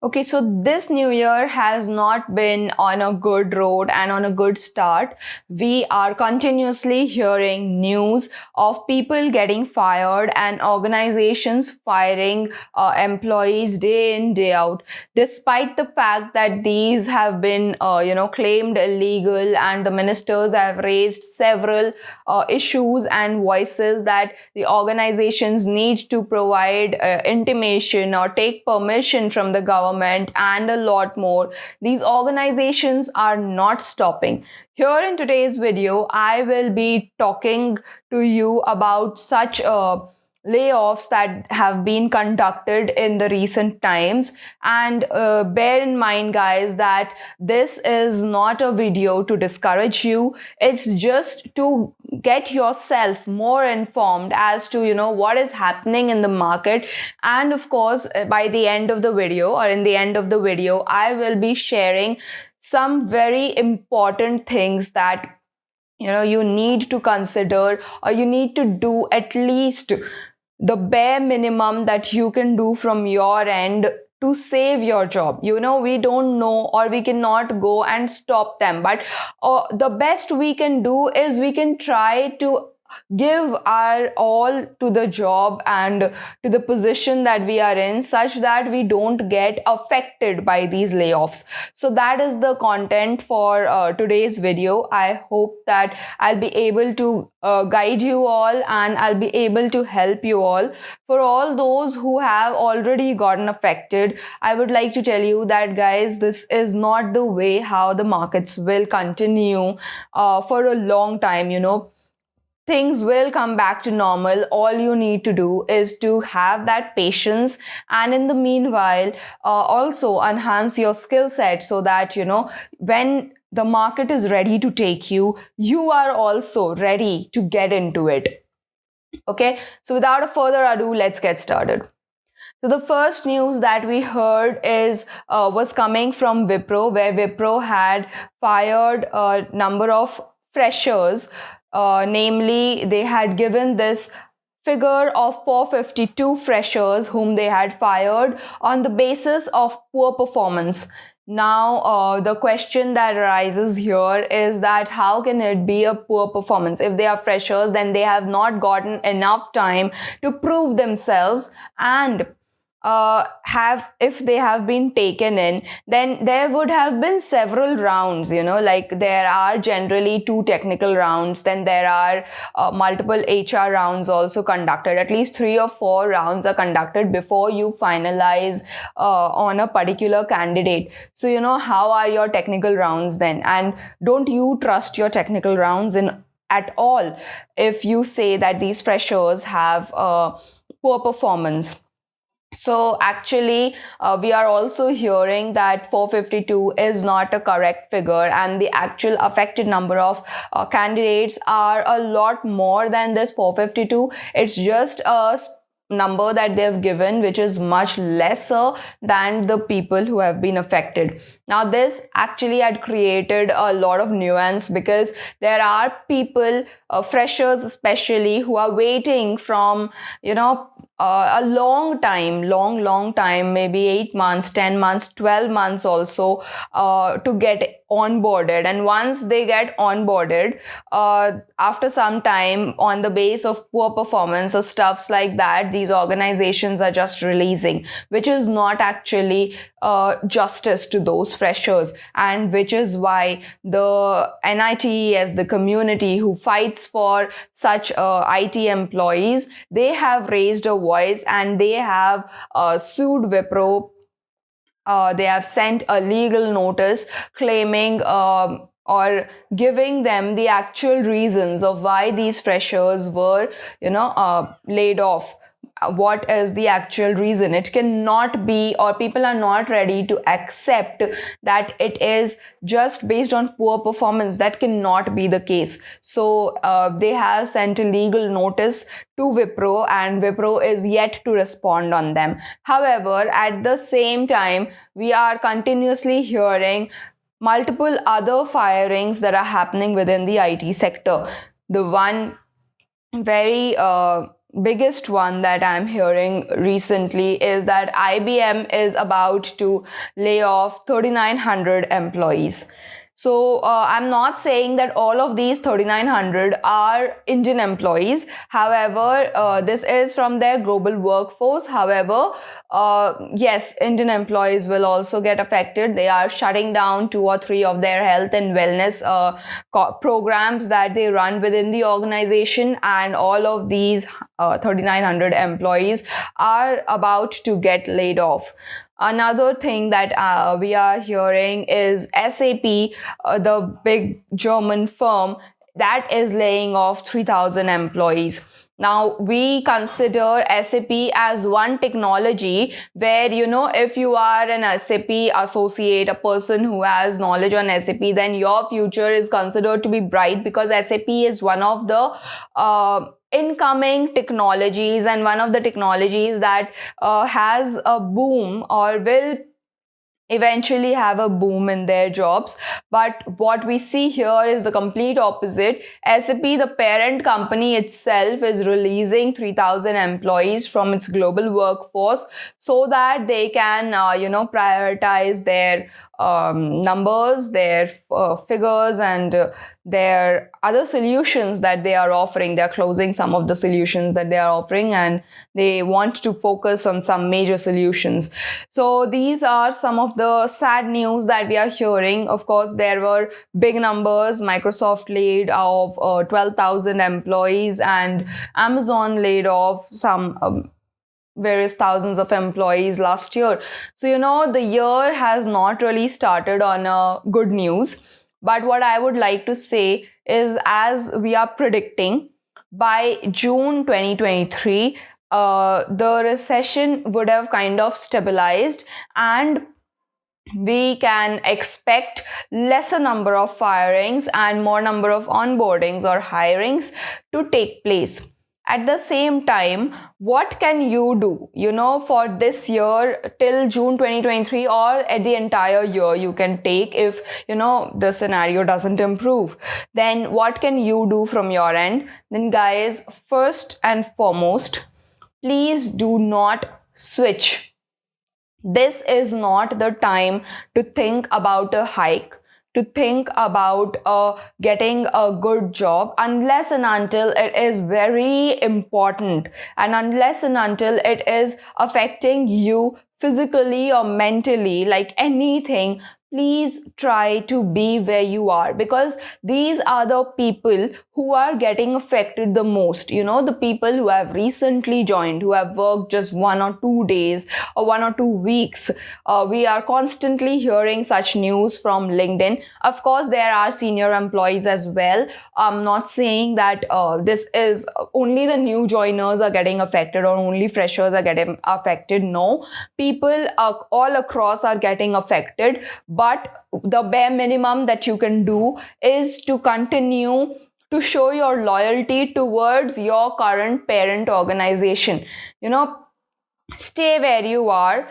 Okay, so this new year has not been on a good road and on a good start. We are continuously hearing news of people getting fired and organizations firing employees day in, day out, despite the fact that these have been, claimed illegal, and the ministers have raised several issues and voices that the organizations need to provide intimation or take permission from the government and a lot more. These organizations are not stopping. Here in today's video, I will be talking to you about such layoffs that have been conducted in the recent times. And bear in mind, guys, that this is not a video to discourage you. It's just to get yourself more informed as to what is happening in the market. And of course, by the end of the video, or in the end of the video, I will be sharing some very important things that you need to consider, or you need to do at least the bare minimum that you can do from your end to save your job. We don't know, or we cannot go and stop them, but the best we can do is we can try to give our all to the job and to the position that we are in, such that we don't get affected by these layoffs. So that is the content for today's video. I hope that I'll be able to guide you all, and I'll be able to help you all. For all those who have already gotten affected, I would like to tell you that, guys, this is not the way how the markets will continue for a long time. Things will come back to normal. All you need to do is to have that patience, and in the meanwhile, also enhance your skill set, so that when the market is ready to take you, you are also ready to get into it. Okay, so without a further ado, let's get started. So the first news that we heard was coming from Wipro, where Wipro had fired a number of freshers. Namely, they had given this figure of 452 freshers whom they had fired on the basis of poor performance. Now, the question that arises here is that how can it be a poor performance? If they are freshers, then they have not gotten enough time to prove themselves, and if they have been taken in, then there would have been several rounds, like there are generally 2 technical rounds, then there are multiple HR rounds also conducted. At least 3 or 4 rounds are conducted before you finalize on a particular candidate. So how are your technical rounds then? And don't you trust your technical rounds at all if you say that these freshers have poor performance? So actually, we are also hearing that 452 is not a correct figure, and the actual affected number of candidates are a lot more than this 452. It's just a number that they've given, which is much lesser than the people who have been affected. Now, this actually had created a lot of nuance, because there are people, freshers especially, who are waiting from, a long time, maybe 8 months, 10 months, 12 months also, to get onboarded. And once they get onboarded, after some time, on the base of poor performance or stuffs like that, these organizations are just releasing, which is not actually justice to those freshers, and which is why the NITES, the community who fights for such IT employees, they have raised a voice, and they have sued Wipro. They have sent a legal notice claiming or giving them the actual reasons of why these freshers were, laid off. What is the actual reason? It cannot be, or people are not ready to accept that it is just based on poor performance. That cannot be the case. So they have sent a legal notice to Wipro, and Wipro is yet to respond on them. However, at the same time, we are continuously hearing multiple other firings that are happening within the IT sector. The one very biggest one that I'm hearing recently is that IBM is about to lay off 3,900 employees. So I'm not saying that all of these 3,900 are Indian employees. However, this is from their global workforce. However, yes, Indian employees will also get affected. They are shutting down 2 or 3 of their health and wellness programs that they run within the organization, and all of these 3,900 employees are about to get laid off. Another thing that we are hearing is SAP, the big German firm, that is laying off 3,000 employees. Now, we consider SAP as one technology where, if you are an SAP associate, a person who has knowledge on SAP, then your future is considered to be bright, because SAP is one of the incoming technologies and one of the technologies that has a boom or will eventually have a boom in their jobs. But what we see here is the complete opposite. SAP, the parent company itself, is releasing 3,000 employees from its global workforce so that they can prioritize their numbers, their figures, and their other solutions that they are offering. They are closing some of the solutions that they are offering, and they want to focus on some major solutions. So these are some of the sad news that we are hearing. Of course, there were big numbers. Microsoft laid off 12,000 employees, and Amazon laid off some various thousands of employees last year. So, the year has not really started on a good news. But what I would like to say is, as we are predicting, by June 2023, the recession would have kind of stabilized, and we can expect lesser number of firings and more number of onboardings or hirings to take place. At the same time, what can you do, for this year till June 2023, or at the entire year you can take if, the scenario doesn't improve? Then what can you do from your end? Then guys, first and foremost, please do not switch. This is not the time to think about a hike, to think about getting a good job, unless and until it is very important, and unless and until it is affecting you physically or mentally, like anything. Please try to be where you are, because these are the people who are getting affected the most. The people who have recently joined, who have worked just 1 or 2 days or 1 or 2 weeks. We are constantly hearing such news from LinkedIn. Of course, there are senior employees as well. I'm not saying that this is only the new joiners are getting affected or only freshers are getting affected. No, people all across are getting affected. But the bare minimum that you can do is to continue to show your loyalty towards your current parent organization. Stay where you are.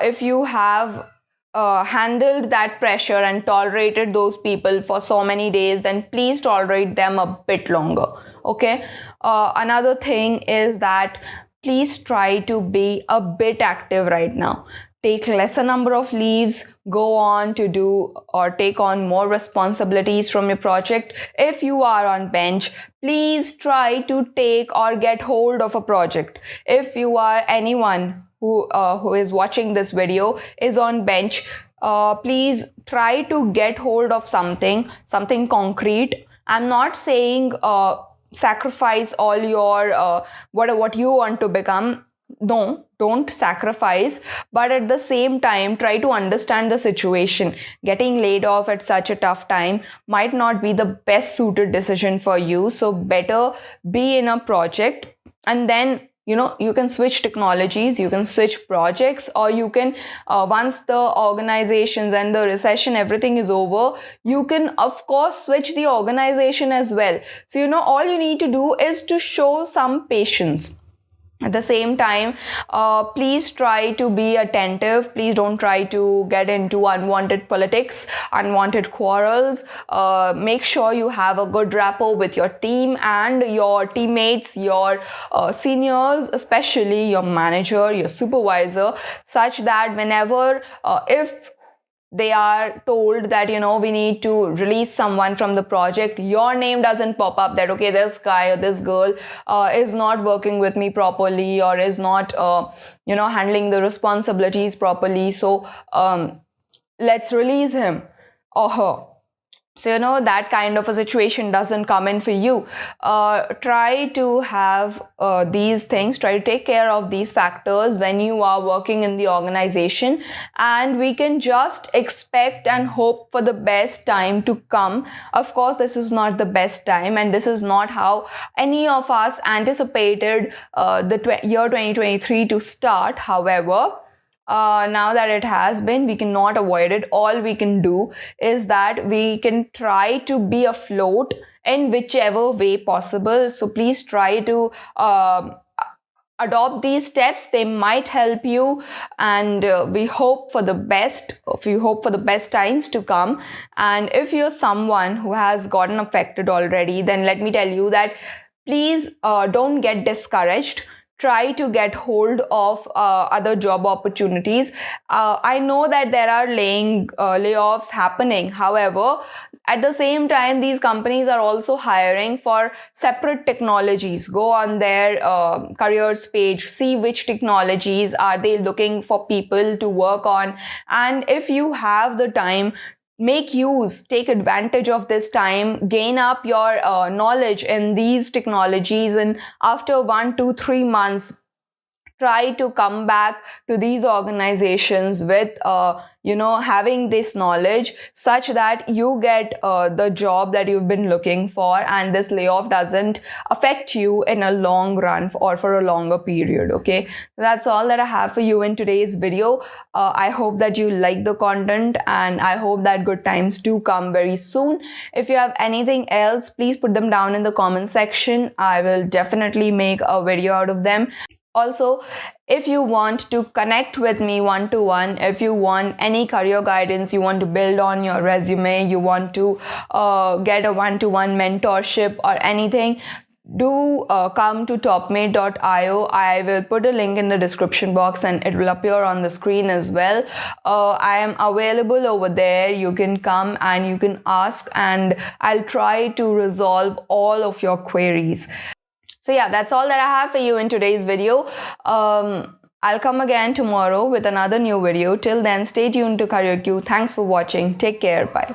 If you have handled that pressure and tolerated those people for so many days, then please tolerate them a bit longer. Okay. Another thing is that please try to be a bit active right now. Take lesser number of leaves, go on to do or take on more responsibilities from your project. If you are on bench, please try to take or get hold of a project. If you are anyone who is watching this video is on bench, please try to get hold of something concrete. I'm not saying sacrifice all your what you want to become. No, don't sacrifice, but at the same time, try to understand the situation. Getting laid off at such a tough time might not be the best suited decision for you. So better be in a project, and then you can switch technologies, you can switch projects, or you can once the organizations and the recession, everything is over, you can of course switch the organization as well. So all you need to do is to show some patience. At the same time, please try to be attentive. Please don't try to get into unwanted politics, unwanted quarrels. Make sure you have a good rapport with your team and your teammates, your seniors, especially your manager, your supervisor, such that whenever, if they are told that, we need to release someone from the project, your name doesn't pop up that, okay, this guy or this girl is not working with me properly, or is not handling the responsibilities properly, so let's release him or her. So, that kind of a situation doesn't come in for you. Try to have these things, try to take care of these factors when you are working in the organization, and we can just expect and hope for the best time to come. Of course, this is not the best time, and this is not how any of us anticipated the year 2023 to start. However, now that it has been, we cannot avoid it. All we can do is that we can try to be afloat in whichever way possible. So please try to adopt these steps. They might help you, and we hope for the best. We hope for the best times to come. And if you're someone who has gotten affected already, then let me tell you that please don't get discouraged. Try to get hold of other job opportunities. I know that there are layoffs happening. However, at the same time, these companies are also hiring for separate technologies. Go on their careers page, see which technologies are they looking for people to work on. And if you have the time, take advantage of this time, gain up your knowledge in these technologies, and after 1, 2, 3 months, try to come back to these organizations with having this knowledge, such that you get the job that you've been looking for, and this layoff doesn't affect you in a long run or for a longer period. Okay, so that's all that I have for you in today's video. I hope that you like the content, and I hope that good times do come very soon. If you have anything else, please put them down in the comment section. I will definitely make a video out of them. Also, if you want to connect with me one-to-one, if you want any career guidance, you want to build on your resume, you want to get a one-to-one mentorship or anything, do come to topmate.io. I will put a link in the description box, and it will appear on the screen as well. I am available over there. You can come and you can ask, and I'll try to resolve all of your queries. So yeah, that's all that I have for you in today's video. I'll come again tomorrow with another new video. Till then, stay tuned to CareerQ. Thanks for watching. Take care. Bye.